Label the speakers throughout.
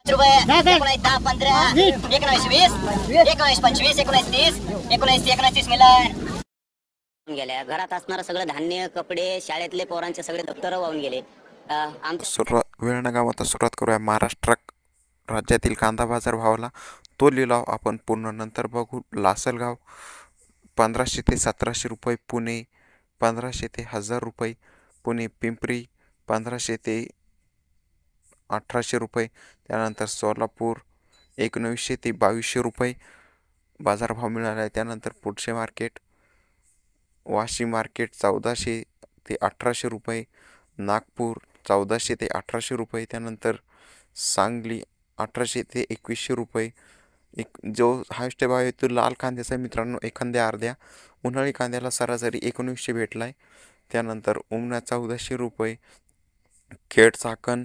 Speaker 1: रुपये 19, 10, 15, 19, 20, 19, 25, 19, 30, 19, 29 मिलन गेल्या. घरात असणारं सगळं धान्य, कपडे, शाळेतले पोरांचे सगळे दप्तर वाहून गेले.
Speaker 2: वेळणा गावात सुरुवात करूया महाराष्ट्र राज्यातील कांदा बाजार भावाला. तो लिलाव आपण पूर्ण नंतर बघू. लासलगाव 1500 ते 1700 रुपये, पुणे 1500 ते 1000 रुपये, पुणे पिंपरी 1500 ते 1800 रुपये, त्यानंतर सोलापूर 1900 ते 2200 रुपये बाजारभाव मिळाला आहे. त्यानंतर पुढचे मार्केट वाशी मार्केट 1400 ते 1800 रुपये, नागपूर 1400 ते 1800 रुपये, त्यानंतर सांगली 1800 ते 2100 रुपये. जो हायस्ट भाव आहे तो लाल कांद्याचा मित्रांनो, एखाद्या अर्ध्या उन्हाळी कांद्याला सरासरी 1900 भेटला आहे. त्यानंतर उमना 1400 रुपये, खेड चाकण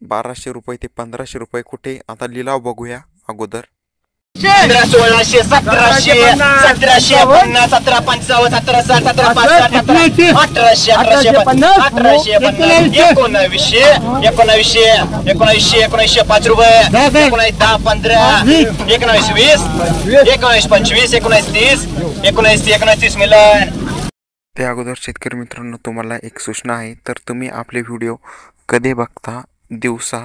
Speaker 2: 1200 रुपये ते 1500 रुपये. कुठे आता लिलाव बघूया अगोदर.
Speaker 1: 15, 1600, 1700, 1750, 1755, 1760, 1765, 1800, 1850, 1900, 1900, 5 रुपये, 19, 10, 15, 19, 20, 19, 25, 19, 30, 19, 30 मिलन.
Speaker 2: त्या अगोदर शेतकरी मित्रांनो, तुम्हाला एक सूचना आहे. तर तुम्ही आपले व्हिडिओ कधी बघता, दिवसा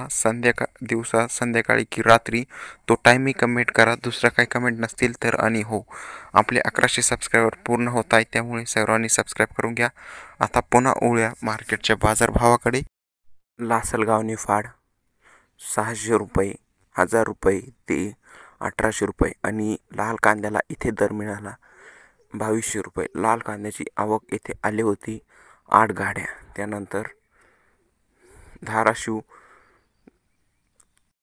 Speaker 2: संध्याकाळी की रात्री, तो टाईमही कमेंट करा. दुसरा काही कमेंट नसतील तर. आणि हो, आपले 1100 सबस्क्रायबर पूर्ण होत आहे, त्यामुळे सर्वांनी सबस्क्राईब करून घ्या. आता पुन्हा ओळूया मार्केटच्या बाजारभावाकडे. लासलगाव निफाड 600 रुपये, 1000 रुपये ते 1800 रुपये. आणि लाल कांद्याला इथे दर मिळाला 2200 रुपये. लाल कांद्याची आवक येथे आली होती 8 गाड्या. त्यानंतर धाराशिव